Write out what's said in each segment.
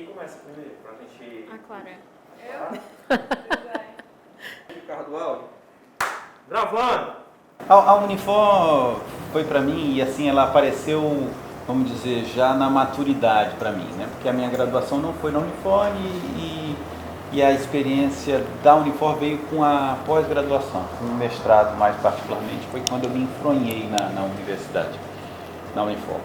Quem começa primeiro? Pra gente... A Clara. O carro do áudio. Gravando! A Unifor foi para mim, e assim ela apareceu, vamos dizer, já na maturidade para mim, né? Porque a minha graduação não foi na Unifor e a experiência da Unifor veio com a pós-graduação, com o mestrado mais particularmente, foi quando eu me enfronhei na universidade, na Unifor.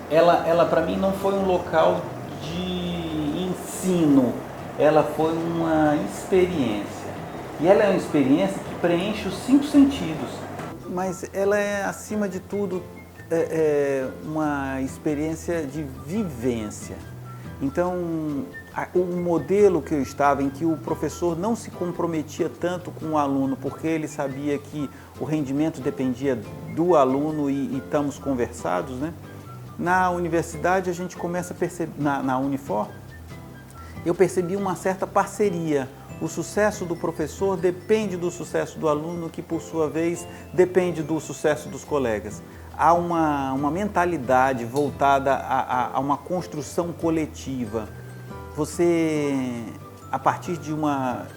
Ela para mim não foi um local de ensino, ela foi uma experiência. E ela é uma experiência que preenche os 5 sentidos. Mas ela é, acima de tudo, uma experiência de vivência. Então, o modelo que eu estava, em que o professor não se comprometia tanto com o aluno, porque ele sabia que o rendimento dependia do aluno e estamos conversados, né? Na universidade, a gente começa a perceber, na Unifor, eu percebi uma certa parceria. O sucesso do professor depende do sucesso do aluno, que por sua vez depende do sucesso dos colegas. Há uma mentalidade voltada a uma construção coletiva. Você, a partir de uma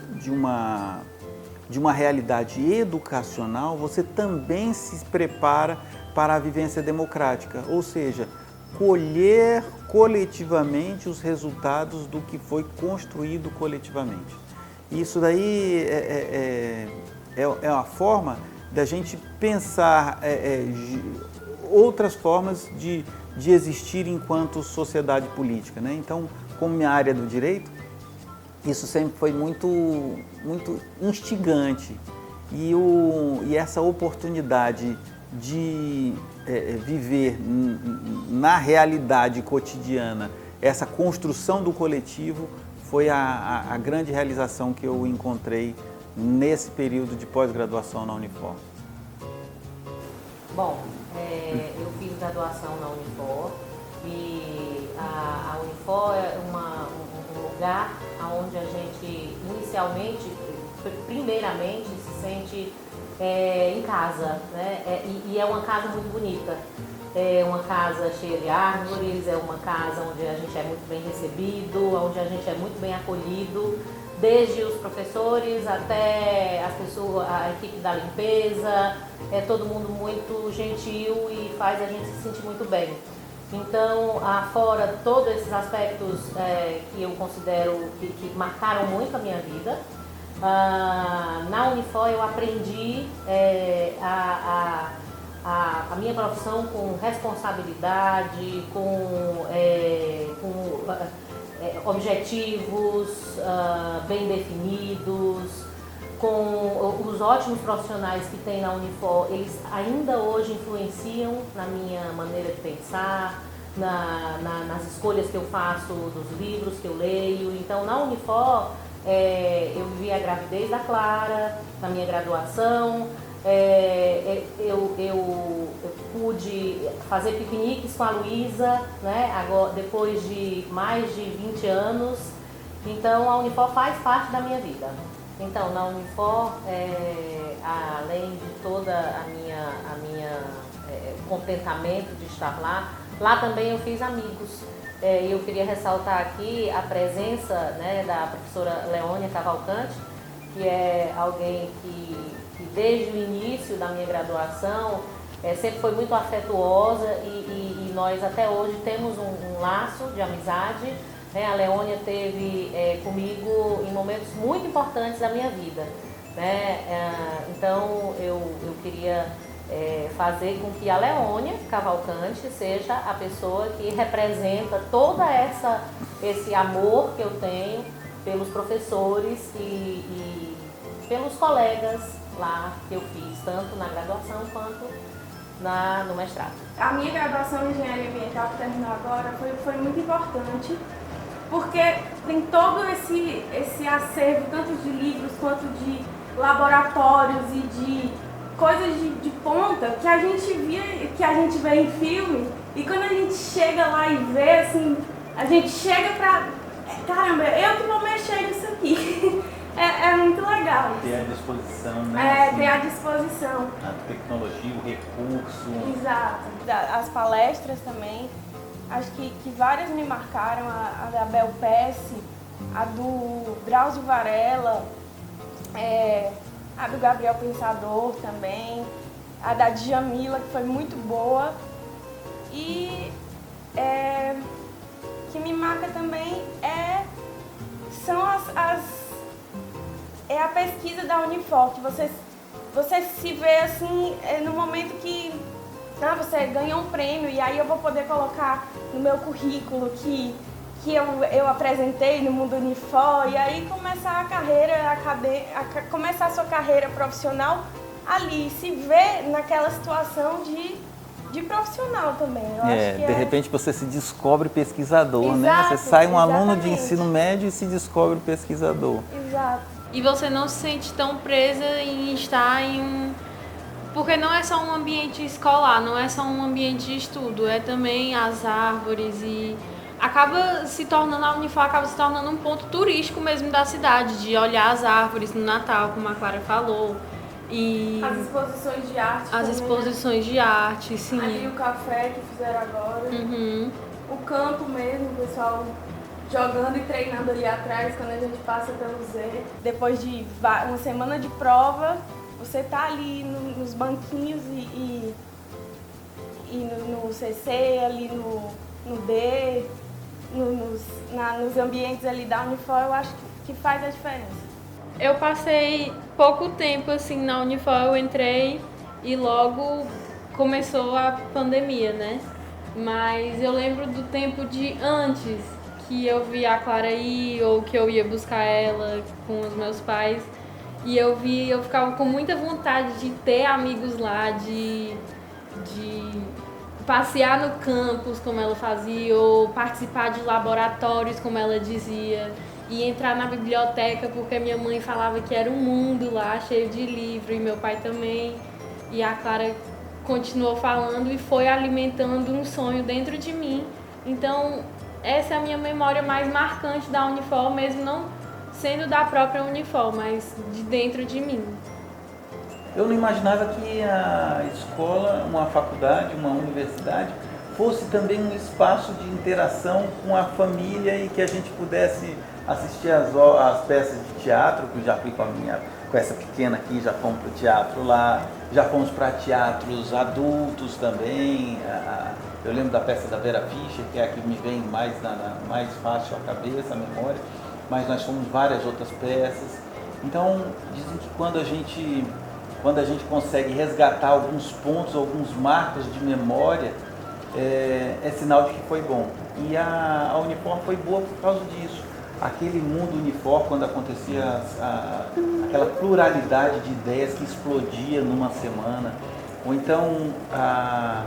realidade educacional, você também se prepara para a vivência democrática, ou seja, colher coletivamente os resultados do que foi construído coletivamente. Isso daí é uma forma da gente pensar outras formas de existir enquanto sociedade política, né? Então, como minha área do direito, isso sempre foi muito instigante. E essa oportunidade de viver na realidade cotidiana, essa construção do coletivo, foi a grande realização que eu encontrei nesse período de pós-graduação na Unifor. Bom, eu fiz graduação na Unifor e a Unifor é um lugar onde a gente inicialmente, primeiramente, se sente em casa, né? E é uma casa muito bonita. É uma casa cheia de árvores, é uma casa onde a gente é muito bem recebido, onde a gente é muito bem acolhido, desde os professores até as pessoas, a equipe da limpeza, é todo mundo muito gentil e faz a gente se sentir muito bem. Então, fora todos esses aspectos que eu considero que marcaram muito a minha vida, na Unifor eu aprendi a minha profissão com responsabilidade, com objetivos bem definidos, com os ótimos profissionais que tem na Unifor. Eles ainda hoje influenciam na minha maneira de pensar, nas escolhas que eu faço, dos livros que eu leio. Então, na Unifor, eu vivi a gravidez da Clara, na minha graduação. Eu pude fazer piqueniques com a Luísa, né, agora, depois de mais de 20 anos. Então, a Unifor faz parte da minha vida. Então, na Unifor, além de toda a minha contentamento de estar lá também eu fiz amigos. Eu queria ressaltar aqui a presença, né, da professora Leônia Cavalcante, que é alguém que desde o início da minha graduação sempre foi muito afetuosa e nós até hoje temos um laço de amizade, né? A Leônia esteve comigo em momentos muito importantes da minha vida, né? Então eu queria fazer com que a Leônia Cavalcante seja a pessoa que representa todo esse amor que eu tenho pelos professores e pelos colegas lá que eu fiz, tanto na graduação quanto no mestrado. A minha graduação em Engenharia Ambiental, que terminou agora, foi muito importante, porque tem todo esse acervo, tanto de livros quanto de laboratórios e de coisas de ponta que a gente vê em filme, e quando a gente chega lá e vê, assim, a gente chega pra... Caramba, eu que vou mexer nisso aqui. É muito legal. Ter à disposição, né? Assim, ter à disposição. A tecnologia, o recurso. Exato. As palestras também acho que várias me marcaram, a da Bel Pesce, a do Drauzio Varela, a do Gabriel Pensador também, a da Djamila, que foi muito boa. E que me marca também são a pesquisa da Unifor, que você se vê assim no momento que você ganhou um prêmio e aí eu vou poder colocar no meu currículo que eu apresentei no Mundo Unifor, e aí começar a carreira começar a sua carreira profissional ali, se ver naquela situação de profissional também. Eu acho que de repente você se descobre pesquisador, né? Exato, Você sai um aluno de exatamente. ensino médio e se descobre pesquisador. Exato. E você não se sente tão presa em estar em um... Porque não é só um ambiente escolar, não é só um ambiente de estudo, é também as árvores e a Unifor acaba se tornando um ponto turístico mesmo da cidade, de olhar as árvores no Natal, como a Clara falou. E As exposições de arte as também, exposições de arte, né? sim. Ali o café que fizeram agora. Uhum. O campo mesmo, o pessoal jogando e treinando ali atrás quando a gente passa pelo Z. Depois de uma semana de prova, você tá ali nos banquinhos e no CC, ali no D, nos ambientes ali da Unifor, eu acho que faz a diferença. Eu passei pouco tempo assim na Unifor, eu entrei e logo começou a pandemia, né? Mas eu lembro do tempo de antes, que eu via a Clara ir ou que eu ia buscar ela com os meus pais. E eu ficava com muita vontade de ter amigos lá, de passear no campus, como ela fazia, ou participar de laboratórios, como ela dizia, e entrar na biblioteca, porque minha mãe falava que era um mundo lá, cheio de livro, e meu pai também. E a Clara continuou falando e foi alimentando um sonho dentro de mim. Então, essa é a minha memória mais marcante da Unifor, mesmo não sendo da própria Unifor, mas de dentro de mim. Eu não imaginava que a escola, uma faculdade, uma universidade, fosse também um espaço de interação com a família e que a gente pudesse assistir as peças de teatro, que eu já fui com essa pequena aqui, já fomos para o teatro lá, já fomos para teatros adultos também. Eu lembro da peça da Vera Fischer, que é a que me vem mais fácil à cabeça, à memória, mas nós fomos várias outras peças. Então, dizem que quando a gente consegue resgatar alguns pontos, alguns marcos de memória, é sinal de que foi bom. E a Unifor foi boa por causa disso. Aquele mundo Unifor, quando acontecia aquela pluralidade de ideias que explodia numa semana, ou então a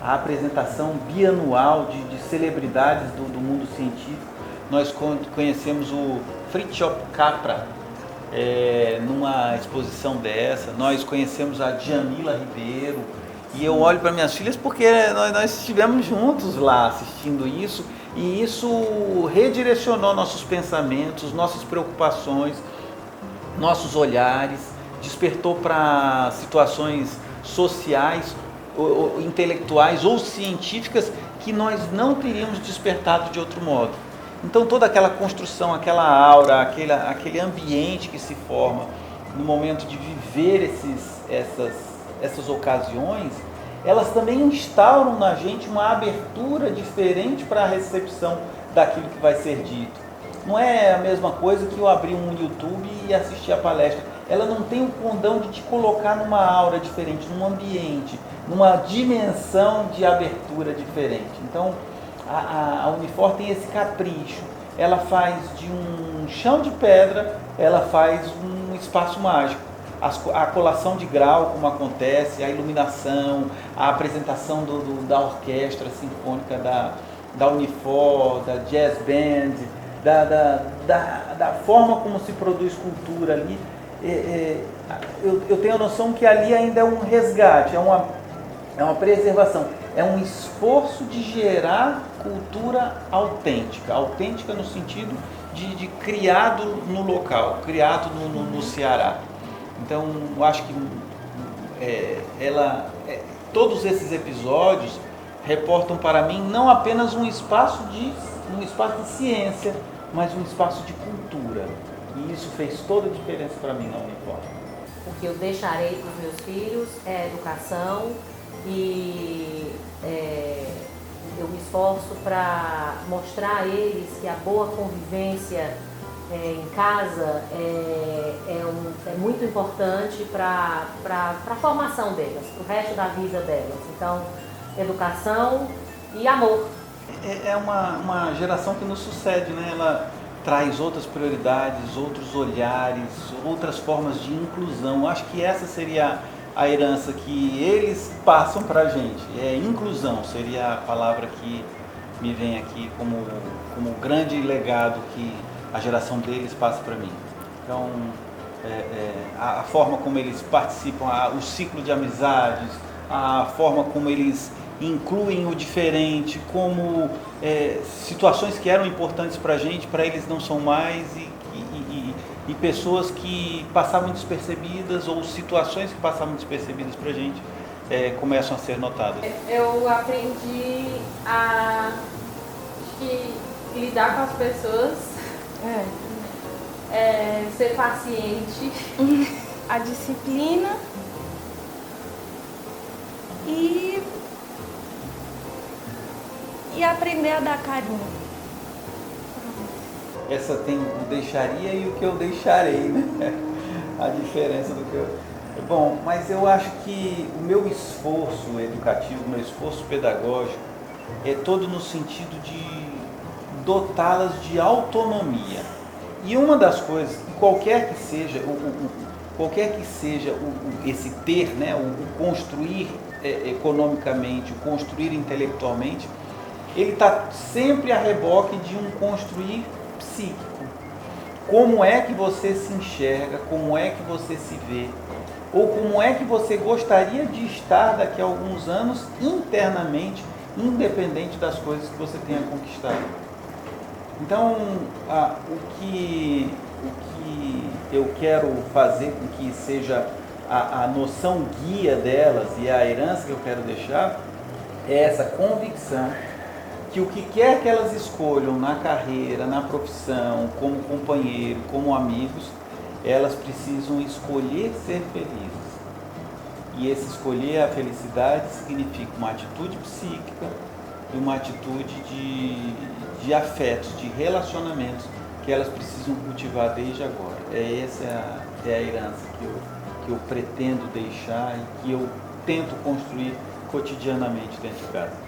apresentação bianual de celebridades do mundo científico. Nós conhecemos o Fritjof Capra numa exposição dessa, nós conhecemos a Djamila Ribeiro, e eu olho para minhas filhas porque nós estivemos juntos lá assistindo isso, e isso redirecionou nossos pensamentos, nossas preocupações, nossos olhares, despertou para situações sociais, ou intelectuais ou científicas que nós não teríamos despertado de outro modo. Então toda aquela construção, aquela aura, aquele ambiente que se forma no momento de viver essas ocasiões, elas também instauram na gente uma abertura diferente para a recepção daquilo que vai ser dito. Não é a mesma coisa que eu abrir um YouTube e assistir a palestra. Ela não tem o condão de te colocar numa aura diferente, num ambiente, numa dimensão de abertura diferente. Então, a Unifor tem esse capricho. Ela faz de um chão de pedra, ela faz um espaço mágico. A colação de grau, como acontece, a iluminação, a apresentação da orquestra sinfônica da Unifor, da Jazz Band, da forma como se produz cultura ali. Eu tenho a noção que ali ainda é um resgate, é uma preservação, é um esforço de gerar cultura autêntica no sentido de criado no local, criado no Ceará. Então, eu acho que todos esses episódios reportam para mim não apenas um espaço de ciência, mas um espaço de cultura. E isso fez toda a diferença para mim na Unifor. O que eu deixarei para os meus filhos é a educação e eu me esforço para mostrar a eles que a boa convivência em casa é muito importante para a formação delas, para o resto da vida delas. Então, educação e amor. É uma geração que nos sucede, né? Ela traz outras prioridades, outros olhares, outras formas de inclusão. Acho que essa seria a herança que eles passam para a gente. Inclusão seria a palavra que me vem aqui como grande legado que a geração deles passa para mim. Então, a forma como eles participam, o ciclo de amizades, a forma como eles incluem o diferente, como situações que eram importantes para a gente, para eles não são mais, e pessoas que passavam despercebidas ou situações que passavam despercebidas para a gente começam a ser notadas. Eu aprendi a lidar com as pessoas, ser paciente, A disciplina e aprender a dar carinho. Essa tem o deixaria e o que eu deixarei, né? A diferença do que eu... Bom, mas eu acho que o meu esforço educativo, o meu esforço pedagógico é todo no sentido de dotá-las de autonomia. E uma das coisas, qualquer que seja esse ter, né, o construir economicamente, o construir intelectualmente, ele está sempre a reboque de um construir psíquico. Como é que você se enxerga, como é que você se vê, ou como é que você gostaria de estar daqui a alguns anos internamente, independente das coisas que você tenha conquistado. Então, o que eu quero fazer com que seja a noção guia delas e a herança que eu quero deixar é essa convicção que o que quer que elas escolham na carreira, na profissão, como companheiro, como amigos, elas precisam escolher ser felizes. E esse escolher a felicidade significa uma atitude psíquica e uma atitude de afetos, de relacionamentos que elas precisam cultivar desde agora. Essa é a herança que eu pretendo deixar e que eu tento construir cotidianamente dentro de casa.